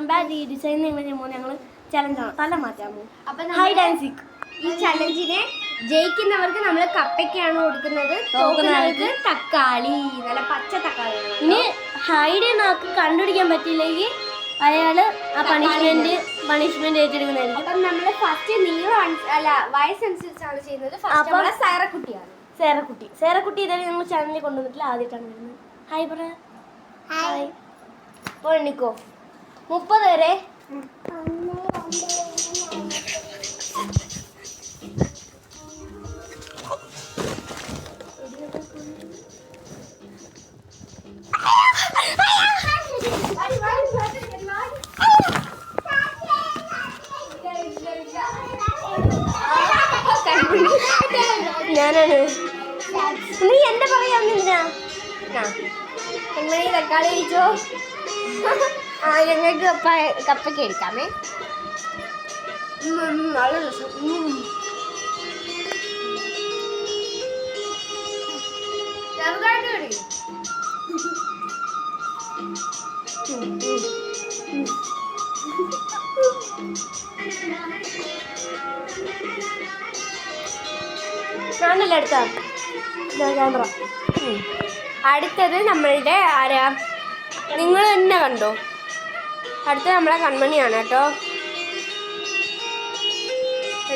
Bad redesign ചെയ്യുമ്പോൾ ഞങ്ങൾ ചലഞ്ചാണ് തല മാറ്റാമോ. അപ്പം ഹൈഡ് ആൻഡ് സീക്ക് ഈ ചലഞ്ചിനെ ജയിക്കുന്നവർക്ക് നമ്മൾ കപ്പയ്ക്കാണ് കൊടുക്കുന്നത്, തോക്കുന്നവർക്ക് തക്കാളി, നല്ല പച്ച തക്കാളി. ഇനി ഹൈഡ് നമുക്ക് കണ്ടുപിടിക്കാൻ പറ്റില്ലെങ്കിൽ അയാൾ ആ പണിഷ്മെന്റ് ഏറ്റെടുക്കുന്നതായിരിക്കും. അപ്പം നമ്മൾ ഫസ്റ്റ് നീളം അല്ല വയസ്സനുസരിച്ചാണ് ചെയ്യുന്നത്. അപ്പം സേറക്കുട്ടിയാണ്. സേറക്കുട്ടി ഇതായാലും ഞങ്ങൾ ചാനലിൽ കൊണ്ടുവന്നിട്ടില്ല, ആദ്യമായിട്ടാണ് വരുന്നത്. ഹായ് പറ. ഹായ്. ഇപ്പോൾ എണ്ണിക്കോ 30 വരെ. ഞാനാണ്. നീ എന്റെ പറയാന്നില്ല. എങ്ങനെ തക്കാളി കഴിച്ചോ? ഞങ്ങൾക്ക് കപ്പയ്ക്ക് എടുക്കാമേ. നല്ല രസം. ചെറുതായിട്ട് കഴിയും. ഞാനല്ല അടുത്ത ക്യാമറ. അടുത്തത് നമ്മളുടെ ആരാ, നിങ്ങൾ തന്നെ കണ്ടോ. അടുത്തത് നമ്മളെ കൺമണിയാണ് കേട്ടോ.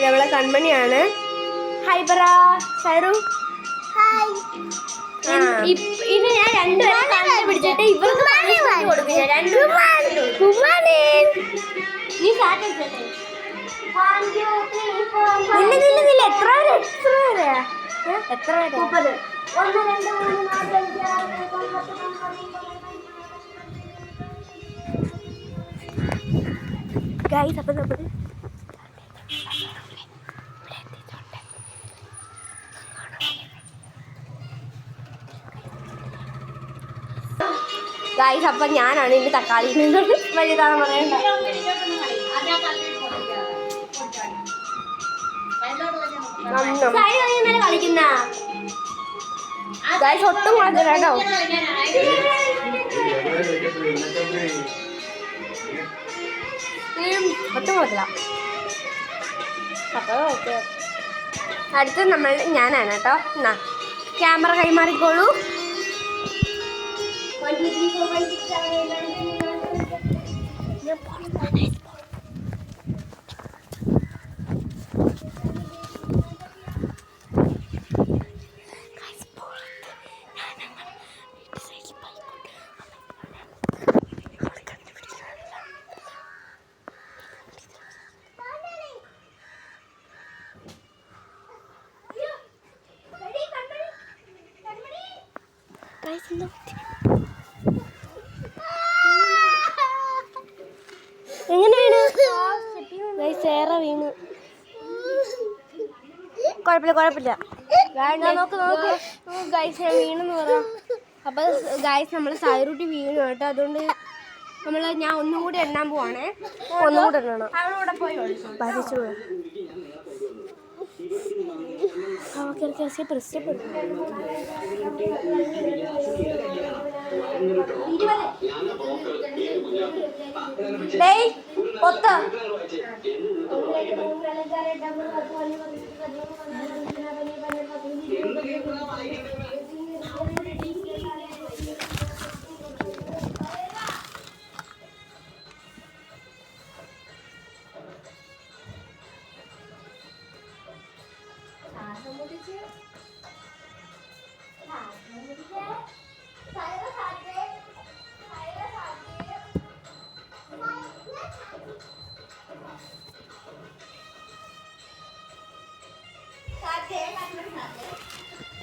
നമ്മളെ കൺമണിയാണ്. ഹായ് പറ സൈറു. ഇനി ഞാൻ രണ്ടുപേരും കണ്ടുപിടിച്ചിട്ട് ഇവർക്ക് കൊടുക്കും. നീ എത്ര വരെ? 30. 1 2 3 4 5 6 ഗൈസ്. അപ്പം നമ്മൾ ഗൈസ് അപ്പം ഞാനാണ് ഇനി തക്കാളി വലുതാണ് പറയണ്ട. കളിക്കുന്ന ഗൈസ് ഒട്ടും കളിച്ചില്ല കേട്ടോ. ഒട്ടും കളിച്ചില്ല. അടുത്ത് നമ്മൾ ഞാനാണ് കേട്ടോ. എന്നാ ക്യാമറ കൈമാറിക്കോളൂ. 1 2 3 4 5 6 7 8 എങ്ങനെയാണ് സേറ വീണ്? കുഴപ്പമില്ല. നോക്ക് ഗൈസ് ഞാൻ വീണെന്ന് പറ. അപ്പം ഗൈസ് നമ്മൾ സൈറൂട്ടി വീണു കേട്ടോ. അതുകൊണ്ട് ഞാൻ ഒന്നും കൂടി എണ്ണാൻ പോവാണേ. ഒന്നും കൂടെ എണ്ണണം. അവളൂടെ പോയി പതിച്ചു പോയി.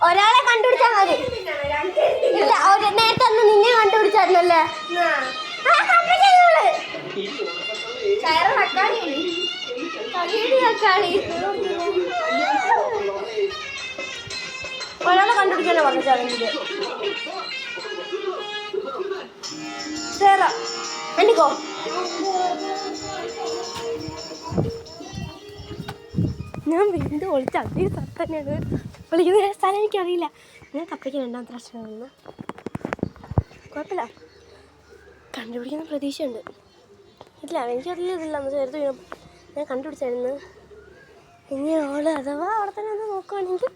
ഒരാളെ കണ്ടുപിടിച്ചാൽ മതി. ഇല്ല നേരത്തെ ഒന്ന് നിന്നെ കണ്ടുപിടിച്ചായിരുന്നല്ലേ. ഒരാളെ കണ്ടുപിടിക്കാനോ പറഞ്ഞു ചാലെഞ്ചില്. എനിക്കോ ഞാൻ വീണ്ടും വിളിച്ച അതേ സ്ഥലത്ത് തന്നെയാണ് വിളിക്കുന്ന സ്ഥലം. എനിക്കറിയില്ല. ഞാൻ കപ്പയ്ക്ക് 2ാമത്തെ പ്രാവശ്യം വന്നു. കുഴപ്പമില്ല, കണ്ടുപിടിക്കുന്ന പ്രതീക്ഷയുണ്ട്. ഇല്ല എനിക്കറിയില്ല ഇതില്ല എന്ന് ചേർത്ത് ഞാൻ കണ്ടുപിടിച്ചായിരുന്നു. ഇനി അവള് അഥവാ അവിടെ തന്നെ ഒന്ന് നോക്കുവാണെങ്കിൽ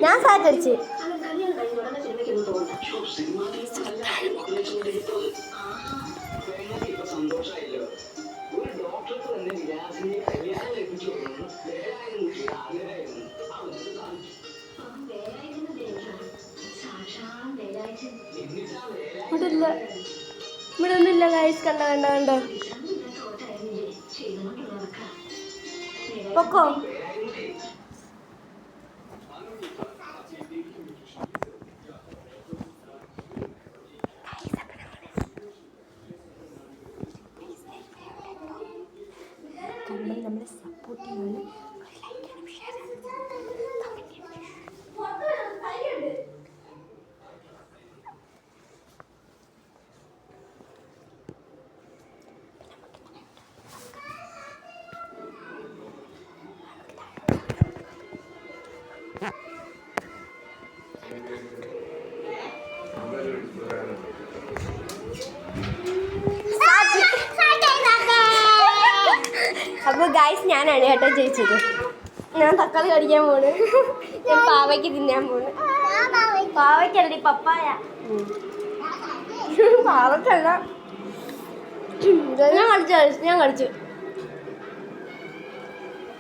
ഞാൻ സാറ്റടിച്ച് ഇവിടെ ഒന്നുമില്ല ഗൈസ്. കണ്ടോ പൊക്കോ. നമ്മളെ സപ്പോർട്ട് ചെയ്യുന്നത് അപ്പോൾ ഗൈസ് ഞാനാണ് കേട്ടോ ജയിച്ചത്. ഞാൻ തക്കാളി കടിക്കാൻ പോണ്. ഞാൻ പാവയ്ക്ക് തിന്നാൻ പോണ്. പാവയ്ക്കല്ലടി പപ്പായ. പാവയ്ക്കല്ല. ഞാൻ കടിച്ചു.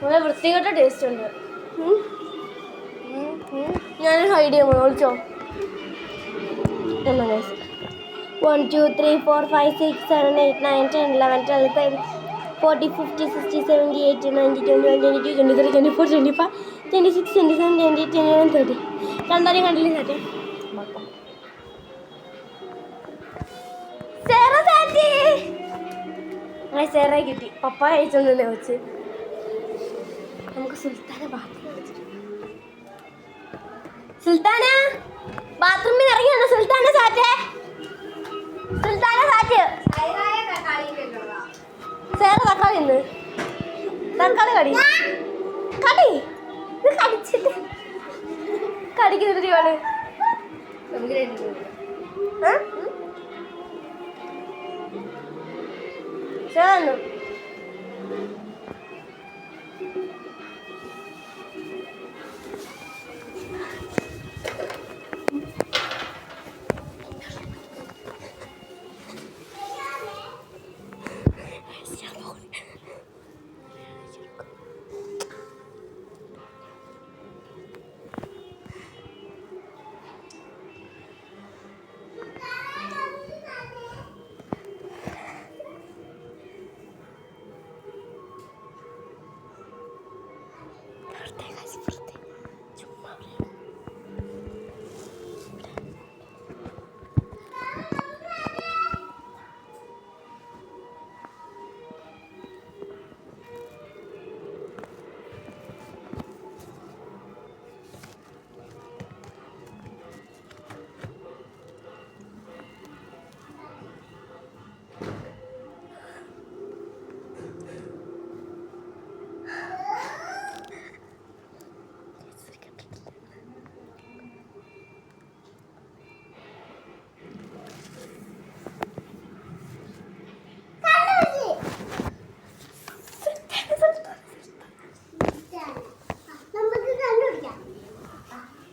നല്ല വൃത്തികെട്ട ടേസ്റ്റ് ഉണ്ട്. ഞാനൊരു ഐഡിയ വിളിച്ചോ. എന്നാ ഗൈസ് 1 2 3 4 5 6 7 8 9 10 11 12 13 40 50 60 70 80 90 21 22 23 24 25 26 27 28 29 30 രണ്ടാരും കണ്ടില്ലേ സാറ്റേ സേറ കിട്ടി. പപ്പ കഴിച്ചോണ്ടല്ലേ വെച്ച്. നമുക്ക് സുൽത്താന ബാത്റൂമിൽ ഇറങ്ങിയാണ്. സുൽത്താന സാറ്റ് സേറ തക്കാളി ഉണ്ട്. തക്കാളി കടി കടിച്ചിട്ട് കടിക്കുന്നിട്ട് ഇവാള് ചേർന്നു.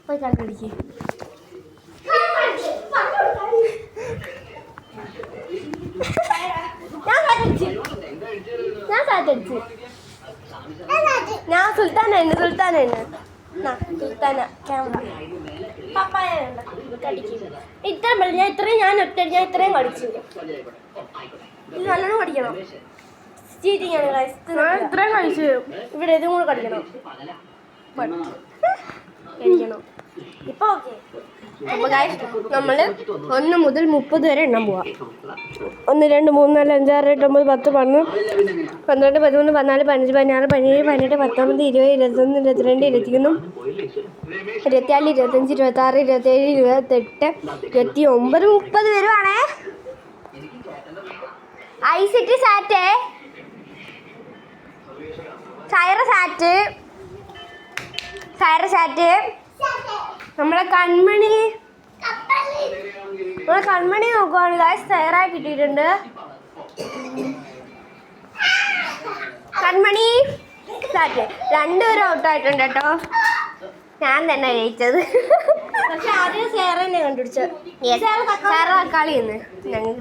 പോയി കണ്ടുപിടിക്ക്. ഞാൻ സുൽത്താന സുൽത്താന ക്യാമറ പപ്പായ ഇത്രയും ഞാൻ ഇത്രയും കടിച്ചു. ഇത് നല്ലോണം കടിക്കണം. ചീറ്റിങ് ആണ് ഇത്രയും കഴിച്ചു. ഇവിടെ ഇതും കൂടെ കടിക്കണം. ഇപ്പൊ ഓക്കെ. അപ്പൊ ഗൈസ് നമ്മള് 1 മുതൽ 30 വരെ എണ്ണം പോവാം. 1 2 3 4 5 6 8 9 10 11 12 13 14 15 16 17 18 19 20 21 22 23 24 25 26 27 28 29 30 വരുവാണേ. ഐസിറ്റി സാറ്റേ സൈറസാറ്റ് നമ്മളെ കൺമണി നോക്കുവാണ് ഗായ്സ്. സൈറായി കിട്ടിയിട്ടുണ്ട്. കൺമണി സാറ്റ് രണ്ടുപേരും ഔട്ടായിട്ടുണ്ട് കേട്ടോ. ഞാൻ തന്നെ ജയിച്ചത്. പക്ഷെ ആദ്യം സേറ തന്നെ കണ്ടുപിടിച്ചത്. സേറ തക്കാളി എന്ന് ഞങ്ങൾ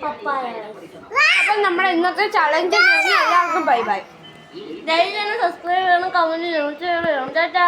അപ്പം നമ്മുടെ ഇന്നത്തെ ചലഞ്ച് എല്ലാവർക്കും ബൈ ബൈ. സബ്സ്ക്രൈബ് ചെയ്യണം, കമന്റ് ചെയ്യണം, ഷെയർ ചെയ്യണം. ടാറ്റാ.